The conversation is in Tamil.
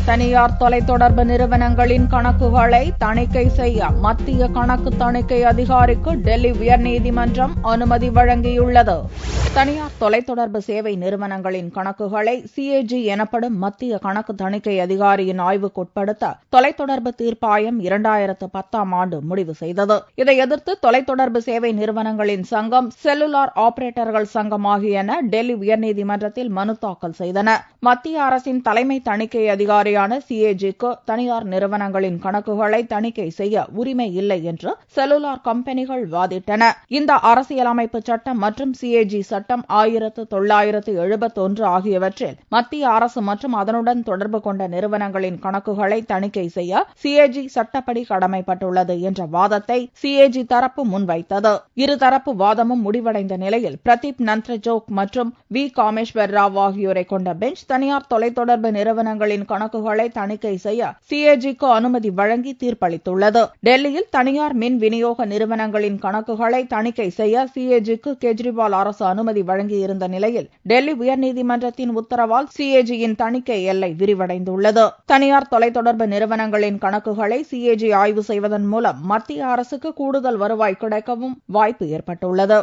தனியார் தொலைத்தொடர்பு நிறுவனங்களின் கணக்குகளை தணிக்கை செய்ய மத்திய கணக்கு தணிக்கை அதிகாரிக்கு டெல்லி உயர்நீதிமன்றம் அனுமதி வழங்கியுள்ளது. தனியார் தொலைத்தொடர்பு சேவை நிறுவனங்களின் கணக்குகளை CAG எனப்படும் மத்திய கணக்கு தணிக்கை அதிகாரியின் ஆய்வுக்குட்படுத்த தொலைத்தொடர்பு தீர்ப்பாயம் 2010ஆம் ஆண்டு முடிவு செய்தது. இதை எதிர்த்து தொலைத்தொடர்பு சேவை நிறுவனங்களின் சங்கம், செல்லுலார் ஆபரேட்டர்கள் சங்கம் ஆகியன டெல்லி உயர்நீதிமன்றத்தில் மனு தாக்கல் செய்தன. மத்திய அரசின் தலைமை தணிக்கை அதிகாரியான CAG-க்கு தனியார் நிறுவனங்களின் கணக்குகளை தணிக்கை செய்ய உரிமை இல்லை என்று செல்லுலார் கம்பெனிகள் வாதிட்டன. இந்த அரசியலமைப்பு சட்டம் மற்றும் CAG சட்டம் 1971 ஆகியவற்றில் மத்திய அரசு மற்றும் அதனுடன் தொடர்பு கொண்ட நிறுவனங்களின் கணக்குகளை தணிக்கை செய்ய CAG சட்டப்படி கடமைப்பட்டுள்ளது என்ற வாதத்தை CAG தரப்பு முன்வைத்தது. இருதரப்பு வாதமும் முடிவடைந்த நிலையில் பிரதீப் நந்திரஜோக் மற்றும் V. காமேஸ்வர் ராவ் ஆகியோரை கொண்ட பெஞ்ச் தனியார் தொலைத்தொடர்பு நிறுவனங்களின் கணக்குகளை தணிக்கை செய்ய CAG-க்கு அனுமதி வழங்கி தீர்ப்பளித்துள்ளது. டெல்லியில் தனியார் மின் விநியோக நிறுவனங்களின் கணக்குகளை தணிக்கை செய்ய CAG-க்கு கெஜ்ரிவால் அரசு அனுமதி வழங்கியிருந்த நிலையில் டெல்லி உயர்நீதிமன்றத்தின் உத்தரவால் CAG-யின் தணிக்கை எல்லை விரிவடைந்துள்ளது. தனியார் தொலைத்தொடர்பு நிறுவனங்களின் கணக்குகளை CAG ஆய்வு செய்வதன் மூலம் மத்திய அரசுக்கு கூடுதல் வருவாய் கிடைக்கவும் வாய்ப்பு ஏற்பட்டுள்ளது.